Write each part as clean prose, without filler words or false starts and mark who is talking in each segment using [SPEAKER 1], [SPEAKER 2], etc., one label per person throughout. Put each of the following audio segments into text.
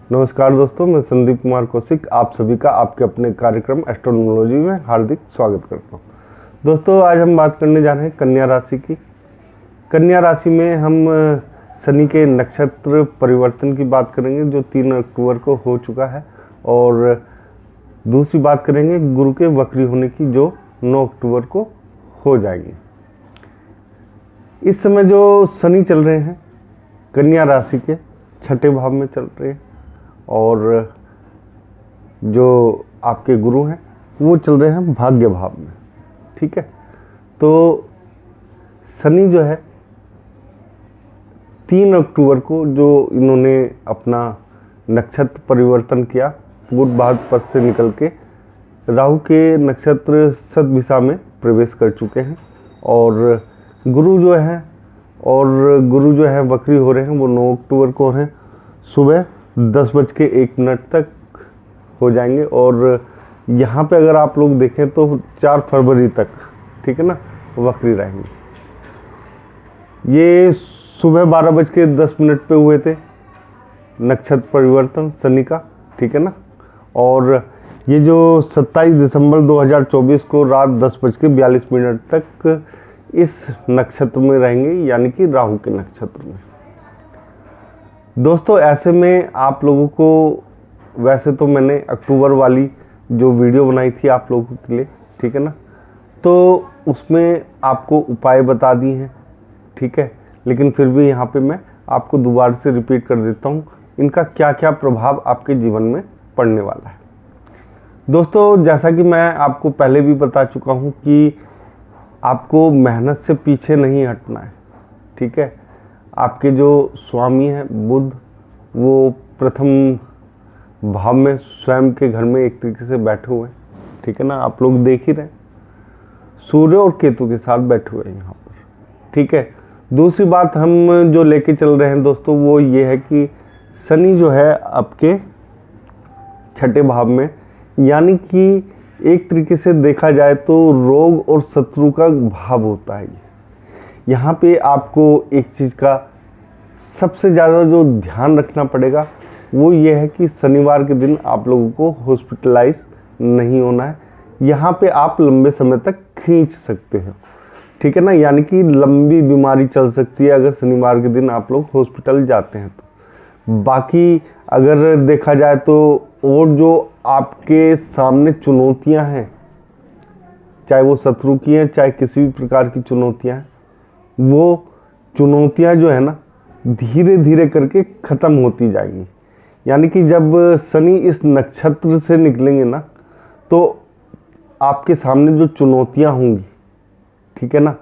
[SPEAKER 1] नमस्कार दोस्तों, मैं संदीप कुमार कौशिक आप सभी का आपके अपने कार्यक्रम एस्ट्रोनॉमोलॉजी में हार्दिक स्वागत करता हूं। दोस्तों, आज हम बात करने जा रहे हैं कन्या राशि की। कन्या राशि में हम शनि के नक्षत्र परिवर्तन की बात करेंगे जो 3 अक्टूबर को हो चुका है, और दूसरी बात करेंगे गुरु के वक्री होने की जो 9 अक्टूबर को हो जाएगी। इस समय जो शनि चल रहे हैं कन्या राशि के 6ठे भाव में चल रहे हैं, और जो आपके गुरु हैं वो चल रहे हैं भाग्य भाव में। ठीक है, तो शनि जो है 3 अक्टूबर को जो इन्होंने अपना नक्षत्र परिवर्तन किया, पूर्व पथ से निकल के राहु के नक्षत्र सतभिषा में प्रवेश कर चुके हैं, और गुरु जो है वक्री हो रहे हैं वो 9 अक्टूबर को हो रहे हैं। सुबह 10:01 तक हो जाएंगे, और यहाँ पे अगर आप लोग देखें तो 4 फरवरी तक, ठीक है ना, वक्री रहेंगे। ये सुबह 12:10 पे हुए थे नक्षत्र परिवर्तन शनि का, ठीक है ना, और ये जो 27 दिसंबर 2024 को रात 10:42 तक इस नक्षत्र में रहेंगे, यानी कि राहु के नक्षत्र में। दोस्तों, ऐसे में आप लोगों को, वैसे तो मैंने अक्टूबर वाली जो वीडियो बनाई थी आप लोगों के लिए, ठीक है ना, तो उसमें आपको उपाय बता दिए हैं, ठीक है, लेकिन फिर भी यहाँ पे मैं आपको दोबारा से रिपीट कर देता हूँ इनका क्या क्या प्रभाव आपके जीवन में पड़ने वाला है। दोस्तों, जैसा कि मैं आपको पहले भी बता चुका हूँ कि आपको मेहनत से पीछे नहीं हटना है, ठीक है। आपके जो स्वामी हैं बुध, वो प्रथम भाव में स्वयं के घर में एक तरीके से बैठे हुए हैं, ठीक है ना, आप लोग देख ही रहे हैं, सूर्य और केतु के साथ बैठे हुए हैं यहाँ पर, ठीक है। दूसरी बात हम जो लेके चल रहे हैं दोस्तों वो ये है कि शनि जो है आपके 6ठे भाव में, यानी कि एक तरीके से देखा जाए तो रोग और शत्रु का भाव होता है। यहाँ पे आपको एक चीज़ का सबसे ज़्यादा जो ध्यान रखना पड़ेगा वो ये है कि शनिवार के दिन आप लोगों को हॉस्पिटलाइज नहीं होना है। यहाँ पे आप लंबे समय तक खींच सकते हो, ठीक है ना, यानी कि लंबी बीमारी चल सकती है अगर शनिवार के दिन आप लोग हॉस्पिटल जाते हैं तो। बाकी अगर देखा जाए तो और जो आपके सामने चुनौतियाँ हैं, चाहे वो शत्रु की हैं चाहे किसी भी प्रकार की चुनौतियाँ हैं, वो चुनौतियाँ जो है ना धीरे धीरे करके ख़त्म होती जाएंगी। यानी कि जब शनि इस नक्षत्र से निकलेंगे ना, तो आपके सामने जो चुनौतियाँ होंगी, ठीक है ना,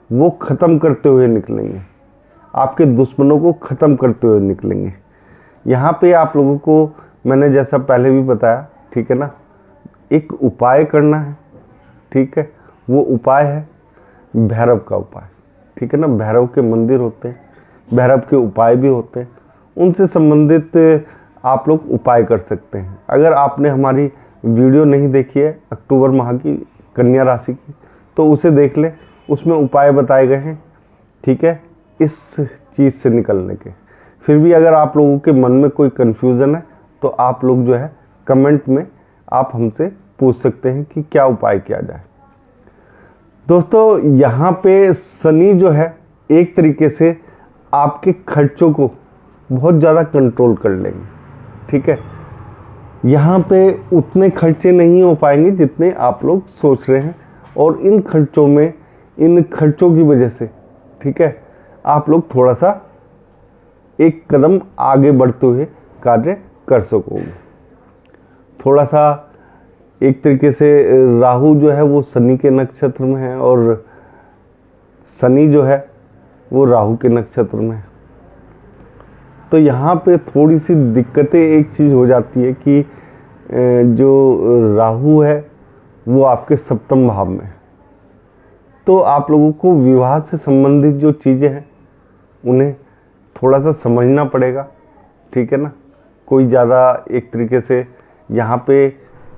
[SPEAKER 1] वो ख़त्म करते हुए निकलेंगे, आपके दुश्मनों को ख़त्म करते हुए निकलेंगे। यहाँ पे आप लोगों को मैंने जैसा पहले भी बताया, ठीक है ना, एक उपाय करना है, ठीक है। वो उपाय है भैरव का उपाय, ठीक है ना। भैरव के मंदिर होते हैं, भैरव के उपाय भी होते हैं, उनसे संबंधित आप लोग उपाय कर सकते हैं। अगर आपने हमारी वीडियो नहीं देखी है अक्टूबर माह की कन्या राशि की, तो उसे देख ले, उसमें उपाय बताए गए हैं, ठीक है, इस चीज़ से निकलने के। फिर भी अगर आप लोगों के मन में कोई कन्फ्यूज़न है तो आप लोग जो है कमेंट में आप हमसे पूछ सकते हैं कि क्या उपाय किया जाए। दोस्तों, यहाँ पे शनि जो है एक तरीके से आपके खर्चों को बहुत ज़्यादा कंट्रोल कर लेंगे, ठीक है। यहाँ पे उतने खर्चे नहीं हो पाएंगे जितने आप लोग सोच रहे हैं, और इन खर्चों की वजह से, ठीक है, आप लोग थोड़ा सा एक कदम आगे बढ़ते हुए कार्य कर सकोगे। थोड़ा सा एक तरीके से राहु जो है वो शनि के नक्षत्र में है, और शनि जो है वो राहु के नक्षत्र में है। तो यहाँ पे थोड़ी सी दिक्कतें एक चीज़ हो जाती है कि जो राहु है वो आपके 7वें भाव में है, तो आप लोगों को विवाह से संबंधित जो चीज़ें हैं उन्हें थोड़ा सा समझना पड़ेगा, ठीक है ना। कोई ज़्यादा एक तरीके से यहाँ पे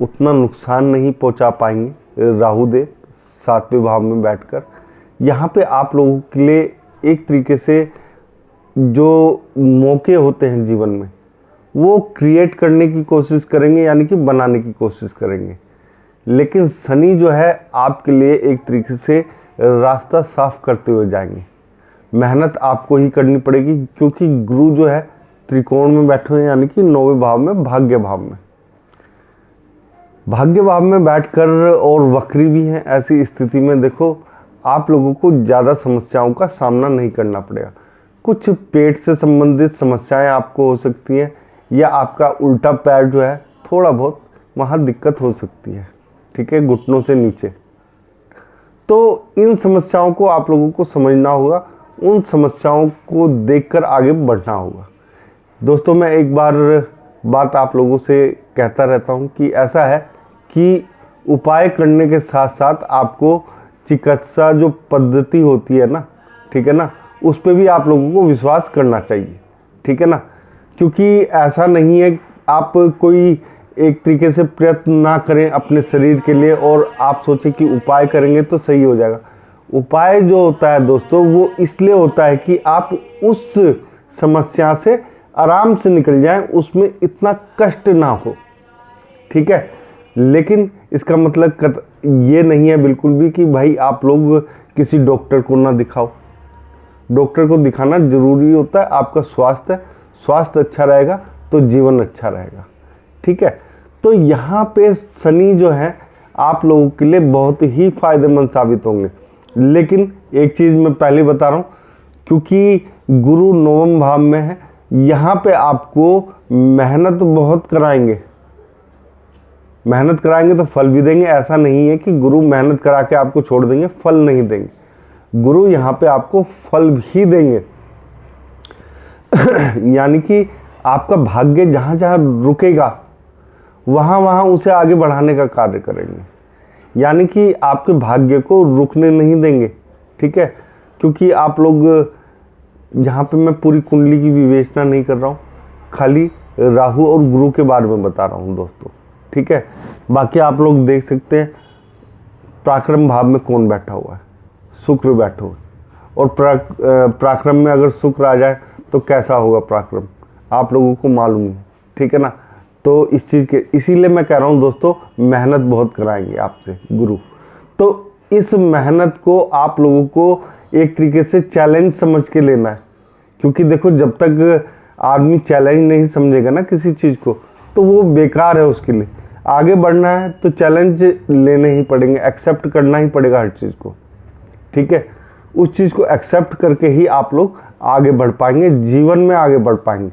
[SPEAKER 1] उतना नुकसान नहीं पहुँचा पाएंगे राहु देव 7वें भाव में बैठकर। यहाँ पे आप लोगों के लिए एक तरीके से जो मौके होते हैं जीवन में वो क्रिएट करने की कोशिश करेंगे, यानी कि बनाने की कोशिश करेंगे। लेकिन शनि जो है आपके लिए एक तरीके से रास्ता साफ करते हुए जाएंगे। मेहनत आपको ही करनी पड़ेगी, क्योंकि गुरु जो है त्रिकोण में बैठे हुए हैं, यानी कि 9वें भाव में, भाग्य भाव में। भाग्य भाव में बैठकर और वक्री भी हैं। ऐसी स्थिति में देखो आप लोगों को ज़्यादा समस्याओं का सामना नहीं करना पड़ेगा। कुछ पेट से संबंधित समस्याएं आपको हो सकती हैं, या आपका उल्टा पैर जो है थोड़ा बहुत वहाँ दिक्कत हो सकती है, ठीक है, घुटनों से नीचे। तो इन समस्याओं को आप लोगों को समझना होगा, उन समस्याओं को देखकर आगे बढ़ना होगा। दोस्तों मैं एक बात आप लोगों से कहता रहता हूँ कि ऐसा है कि उपाय करने के साथ साथ आपको चिकित्सा जो पद्धति होती है ना, ठीक है ना, उस पर भी आप लोगों को विश्वास करना चाहिए, ठीक है ना। क्योंकि ऐसा नहीं है आप कोई एक तरीके से प्रयत्न ना करें अपने शरीर के लिए और आप सोचें कि उपाय करेंगे तो सही हो जाएगा। उपाय जो होता है दोस्तों वो इसलिए होता है कि आप उस समस्या से आराम से निकल जाएं, उसमें इतना कष्ट ना हो, ठीक है। लेकिन इसका मतलब ये नहीं है बिल्कुल भी कि भाई आप लोग किसी डॉक्टर को ना दिखाओ। डॉक्टर को दिखाना जरूरी होता है, आपका स्वास्थ्य अच्छा रहेगा तो जीवन अच्छा रहेगा, ठीक है। तो यहाँ पे शनि जो है आप लोगों के लिए बहुत ही फायदेमंद साबित होंगे। लेकिन एक चीज़ मैं पहले बता रहा हूँ, क्योंकि गुरु 9वें भाव में है, यहाँ पे आपको मेहनत बहुत कराएंगे। मेहनत कराएंगे तो फल भी देंगे। ऐसा नहीं है कि गुरु मेहनत करा के आपको छोड़ देंगे, फल नहीं देंगे। गुरु यहाँ पे आपको फल भी देंगे। यानी कि आपका भाग्य जहाँ जहाँ रुकेगा वहाँ वहाँ उसे आगे बढ़ाने का कार्य करेंगे। यानी कि आपके भाग्य को रुकने नहीं देंगे, ठीक है। क्योंकि आप लोग, यहाँ पे मैं पूरी कुंडली की विवेचना नहीं कर रहा हूँ, खाली राहु और गुरु के बारे में बता रहा हूँ दोस्तों, ठीक है। बाकी आप लोग देख सकते हैं पराक्रम भाव में कौन बैठा हुआ है, शुक्र बैठा हुआ है। और पराक्रम में अगर शुक्र आ जाए तो कैसा होगा पराक्रम, आप लोगों को मालूम है, ठीक है ना। तो इस चीज़ के इसीलिए मैं कह रहा हूँ दोस्तों, मेहनत बहुत कराएंगे आपसे गुरु। तो इस मेहनत को आप लोगों को एक तरीके से चैलेंज समझ के लेना है। क्योंकि देखो जब तक आदमी चैलेंज नहीं समझेगा ना किसी चीज़ को, तो वो बेकार है उसके लिए। आगे बढ़ना है तो चैलेंज लेने ही पड़ेंगे, एक्सेप्ट करना ही पड़ेगा हर चीज़ को, ठीक है। उस चीज़ को एक्सेप्ट करके ही आप लोग आगे बढ़ पाएंगे, जीवन में आगे बढ़ पाएंगे।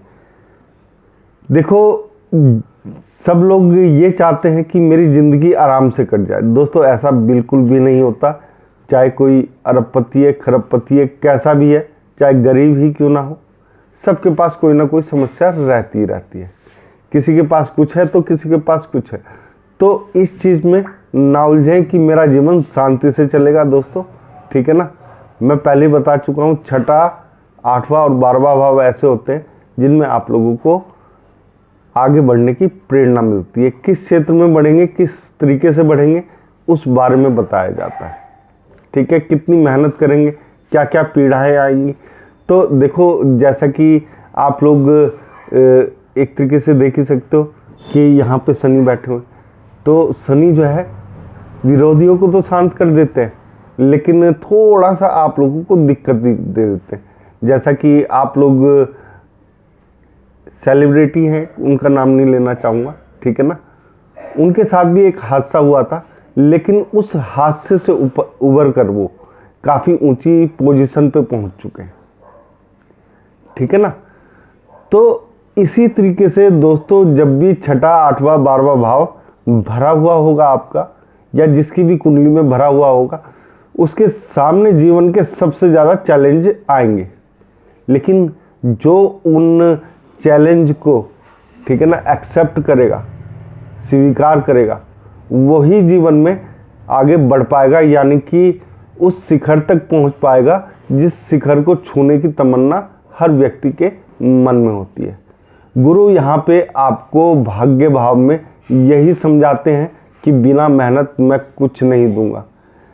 [SPEAKER 1] देखो सब लोग ये चाहते हैं कि मेरी ज़िंदगी आराम से कट जाए। दोस्तों ऐसा बिल्कुल भी नहीं होता। चाहे कोई अरबपति है, खरबपति है, कैसा भी है, चाहे गरीब ही क्यों ना हो, सबके पास कोई ना कोई समस्या रहती है। किसी के पास कुछ है तो किसी के पास कुछ है। तो इस चीज़ में ना उलझें कि मेरा जीवन शांति से चलेगा दोस्तों, ठीक है ना। मैं पहले बता चुका हूँ, 6वां, 8वां और 12वां भाव ऐसे होते हैं जिनमें आप लोगों को आगे बढ़ने की प्रेरणा मिलती है। किस क्षेत्र में बढ़ेंगे, किस तरीके से बढ़ेंगे, उस बारे में बताया जाता है, ठीक है। कितनी मेहनत करेंगे, क्या क्या पीड़ाएं आएंगी। तो देखो जैसा कि आप लोग एक तरीके से देख ही सकते हो कि यहाँ पे शनि बैठे हुए, तो शनि जो है विरोधियों को तो शांत कर देते हैं, लेकिन थोड़ा सा आप लोगों को दिक्कत भी दे देते हैं। जैसा कि आप लोग सेलिब्रिटी हैं, उनका नाम नहीं लेना चाहूँगा, ठीक है ना। उनके साथ भी एक हादसा हुआ था, लेकिन उस हादसे से उबर कर वो काफ़ी ऊंची पोजीशन पे पहुंच चुके हैं, ठीक है ना। तो इसी तरीके से दोस्तों जब भी 6वां, 8वां, 12वां भाव भरा हुआ होगा आपका, या जिसकी भी कुंडली में भरा हुआ होगा, उसके सामने जीवन के सबसे ज़्यादा चैलेंज आएंगे। लेकिन जो उन चैलेंज को, ठीक है ना, एक्सेप्ट करेगा, स्वीकार करेगा, वही जीवन में आगे बढ़ पाएगा। यानी कि उस शिखर तक पहुंच पाएगा जिस शिखर को छूने की तमन्ना हर व्यक्ति के मन में होती है। गुरु यहाँ पे आपको भाग्य भाव में यही समझाते हैं कि बिना मेहनत मैं कुछ नहीं दूंगा।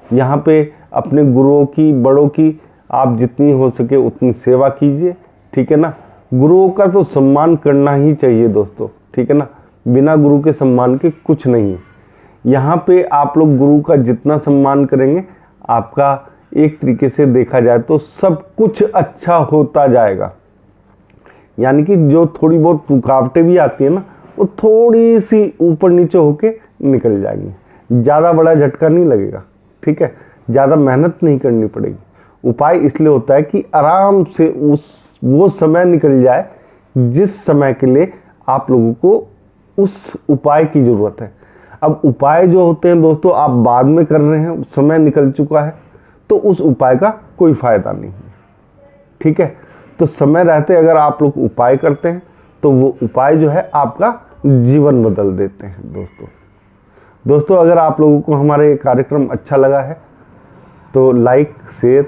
[SPEAKER 1] यहाँ पे अपने गुरुओं की, बड़ों की आप जितनी हो सके उतनी सेवा कीजिए, ठीक है ना। गुरुओं का तो सम्मान करना ही चाहिए दोस्तों, ठीक है ना। बिना गुरु के सम्मान के कुछ नहीं है। यहाँ पे आप लोग गुरु का जितना सम्मान करेंगे, आपका एक तरीके से देखा जाए तो सब कुछ अच्छा होता जाएगा। यानी कि जो थोड़ी बहुत रुकावटें भी आती है ना, वो थोड़ी सी ऊपर नीचे होके निकल जाएंगी। ज़्यादा बड़ा झटका नहीं लगेगा, ठीक है। ज़्यादा मेहनत नहीं करनी पड़ेगी। उपाय इसलिए होता है कि आराम से वो समय निकल जाए जिस समय के लिए आप लोगों को उस उपाय की ज़रूरत है। अब उपाय जो होते हैं दोस्तों, आप बाद में कर रहे हैं, समय निकल चुका है, तो उस उपाय का कोई फायदा नहीं है, ठीक है। तो समय रहते अगर आप लोग उपाय करते हैं तो वो उपाय जो है आपका जीवन बदल देते हैं दोस्तों। अगर आप लोगों को हमारा ये कार्यक्रम अच्छा लगा है तो लाइक, शेयर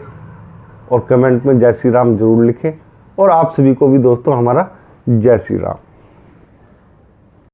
[SPEAKER 1] और कमेंट में जय श्री राम जरूर लिखें। और आप सभी को भी दोस्तों हमारा जय श्री राम।